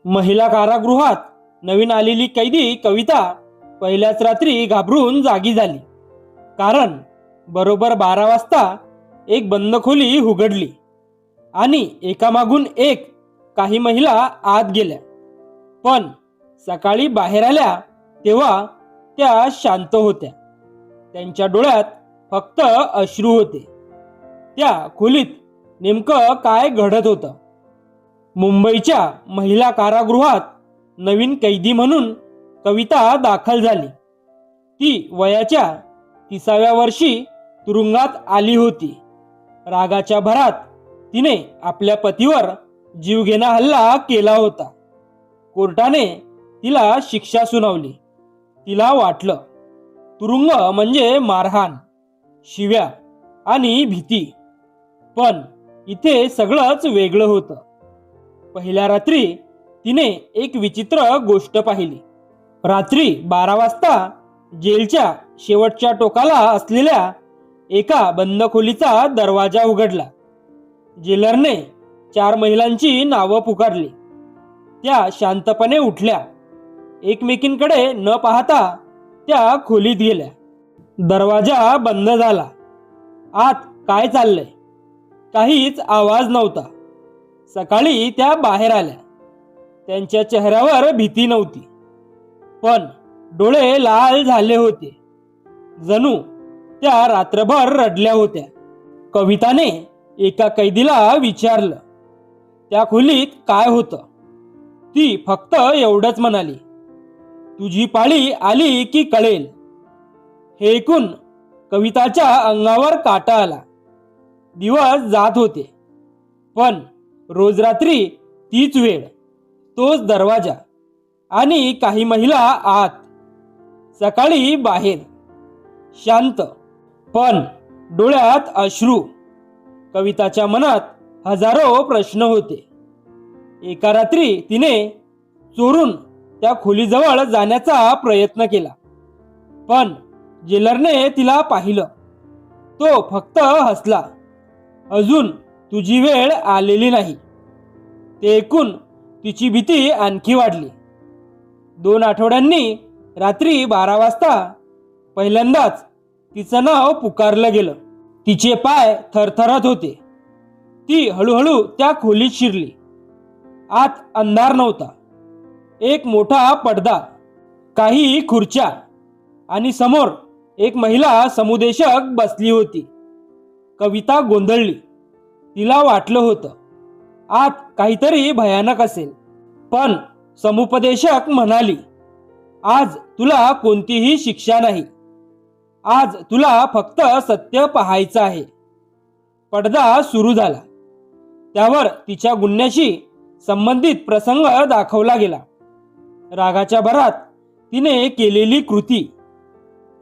महिला कारागृहात नवीन आलेली कैदी कविता पहिल्याच रात्री घाबरून जागी झाली. कारण बरोबर 12 वाजता एक बंद खोली उघडली आणि एकामागून एक काही महिला आत गेल्या. पण सकाळी बाहेर आल्या तेव्हा त्या शांत होत्या. त्यांच्या डोळ्यात फक्त अश्रू होते. त्या खोलीत नेमकं काय घडत होतं? मुंबईच्या महिला कारागृहात नवीन कैदी म्हणून कविता दाखल झाली. ती वयाच्या 30व्या वर्षी तुरुंगात आली होती. रागाच्या भरात तिने आपल्या पतीवर जीवघेणा हल्ला केला होता. कोर्टाने तिला शिक्षा सुनावली. तिला वाटलं तुरुंग म्हणजे मारहाण, शिव्या आणि भीती. पण इथे सगळंच वेगळं होतं. पहिल्या रात्री तिने एक विचित्र गोष्ट पाहिली. रात्री 12 वाजता जेलच्या शेवटच्या टोकाला असलेल्या एका बंद खोलीचा दरवाजा उघडला. जेलरने 4 महिलांची नावं पुकारली. त्या शांतपणे उठल्या. एकमेकींकडे न पाहता त्या खोलीत गेल्या. दरवाजा बंद झाला. आत काय चाललंय? काहीच आवाज नव्हता. सकाळी त्या बाहेर आल्या. त्यांच्या चेहऱ्यावर भीती नव्हती, पण डोळे लाल झाले होते. जणू त्या रात्रभर रडल्या होत्या. कविताने एका कैदीला विचारलं त्या खोलीत काय होतं. ती फक्त एवढंच म्हणाली, तुझी पाळी आली की कळेल. हे ऐकून कविताच्या अंगावर काटा आला. दिवस जात होते, पण रोज रात्री तीच वेळ, तोच दरवाजा आणि काही महिला आत. सकाळी बाहेर शांत, पण डोळ्यात अश्रू. कविताच्या मनात हजारो प्रश्न होते. एका रात्री तिने चोरून त्या खोलीजवळ जाण्याचा प्रयत्न केला, पण जेलरने तिला पाहिलं. तो फक्त हसला. अजून तुझी वेळ आलेली नाही. ते ऐकून तिची भीती आणखी वाढली. 2 आठवड्यांनी रात्री 12 वाजता पहिल्यांदाच तिचं नाव पुकारलं गेलं. तिचे पाय थरथरत होते. ती हळूहळू त्या खोलीत शिरली. आत अंधार नव्हता. एक मोठा पडदा, काही खुर्च्या आणि समोर एक महिला समुदेशक बसली होती. कविता गोंधळली. तिला वाटलं होतं आत काहीतरी भयानक असेल. पण समुपदेशक म्हणाली, आज तुला कोणतीही शिक्षा नाही. आज तुला फक्त सत्य पाहायचं आहे. पडदा सुरू झाला. त्यावर तिच्या गुन्ह्याशी संबंधित प्रसंग दाखवला गेला. रागाच्या भरात तिने केलेली कृती,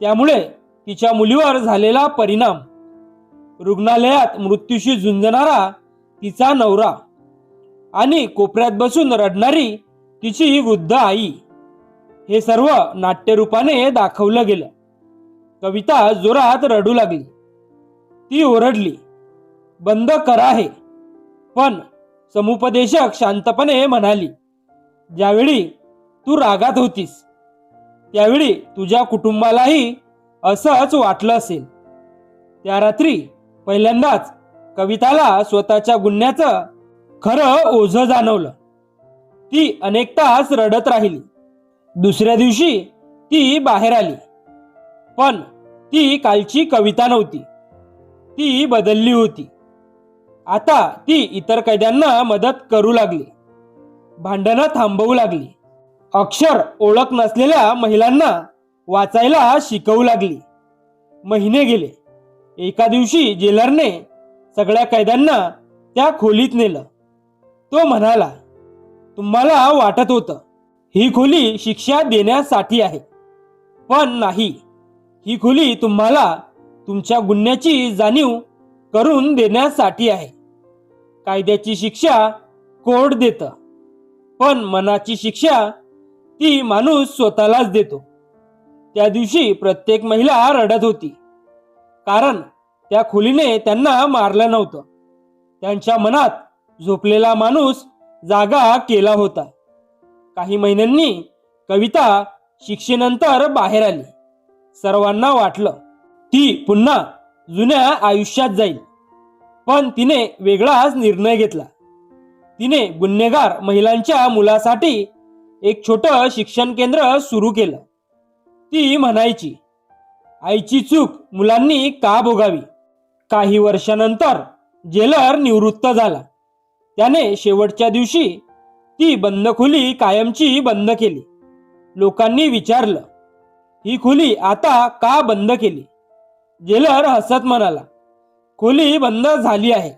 त्यामुळे तिच्या मुलीवर झालेला परिणाम, रुग्णालयात मृत्यूशी झुंजणारा तिचा नवरा आणि कोपऱ्यात बसून रडणारी तिची वृद्ध आई, हे सर्व नाट्यरूपाने दाखवलं गेलं. कविता जोरात रडू लागली. ती ओरडली, बंद करा हे. पण समुपदेशक शांतपणे म्हणाली, ज्यावेळी तू रागात होतीस त्यावेळी तुझ्या कुटुंबालाही असंच वाटलं असेल. त्या रात्री पहिल्यांदाच कविताला स्वतःच्या गुन्ह्याचं खरं ओझं जाणवलं. ती अनेक तास रडत राहिली. दुसऱ्या दिवशी ती बाहेर आली, पण ती कालची कविता नव्हती. ती बदलली होती. आता ती इतर कैद्यांना मदत करू लागली. भांडणं थांबवू लागली. अक्षर ओळख नसलेल्या महिलांना वाचायला शिकवू लागली. महिने गेले. एका दिवशी जेलरने सगळ्या कैद्यांना त्या खोलीत नेलं. तो म्हणाला, तुम्हाला वाटत होतं ही खोली शिक्षा देण्यासाठी आहे, पण नाही. ही खोली तुम्हाला तुमच्या गुन्ह्याची जाणीव करून देण्यासाठी आहे. कायद्याची शिक्षा कोर्ट देतं, पण मनाची शिक्षा ती माणूस स्वतःलाच देतो. त्या दिवशी प्रत्येक महिला रडत होती, कारण त्या खोलीने त्यांना मारलं नव्हतं. त्यांच्या मनात झोपलेला माणूस जागा केला होता. काही महिन्यांनी कविता शिक्षेनंतर बाहेर आली. सर्वांना वाटलं ती पुन्हा जुन्या आयुष्यात जाईल, पण तिने वेगळाच निर्णय घेतला. तिने गुन्हेगार महिलांच्या मुलासाठी एक छोटं शिक्षण केंद्र सुरू केलं. ती म्हणायची, आईची चूक मुलांनी का भोगावी. काही वर्षानंतर जेलर निवृत्त झाला. त्याने शेवटच्या दिवशी ती बंद खोली कायमची बंद केली. लोकांनी विचारलं, ही खोली आता का बंद केली. जेलर हसत म्हणाला, खोली बंद झाली आहे,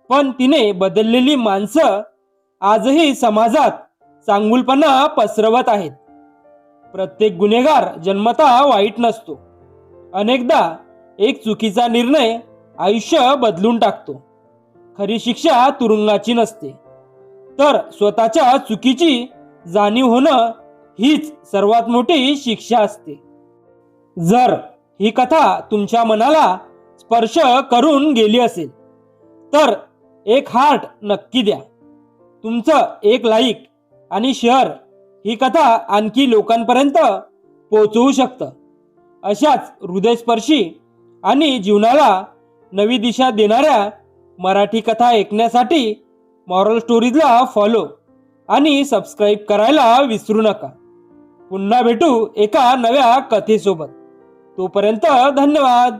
पण तिने बदललेली माणसं आजही समाजात चांगुलपणा पसरवत आहेत. प्रत्येक गुन्हेगार जन्मतः वाईट नसतो. अनेकदा एक चुकीचा निर्णय आयुष्य बदलून टाकतो. खरी शिक्षा तुरुंगाची नसते, तर स्वतःच्या चुकीची जाणीव होणं हीच सर्वात मोठी शिक्षा असते. जर ही कथा तुमच्या मनाला स्पर्श करून गेली असेल तर एक हार्ट नक्की द्या. तुमचं एक लाईक आणि शेअर ही कथा आणखी लोकांपर्यंत पोहोचवू शकतं. अशाच हृदयस्पर्शी आणि जीवनाला नवी दिशा देणाऱ्या मराठी कथा ऐकण्यासाठी मॉरल स्टोरीजला फॉलो आणि सबस्क्राईब करायला विसरू नका. पुन्हा भेटू एका नव्या कथेसोबत. तोपर्यंत धन्यवाद.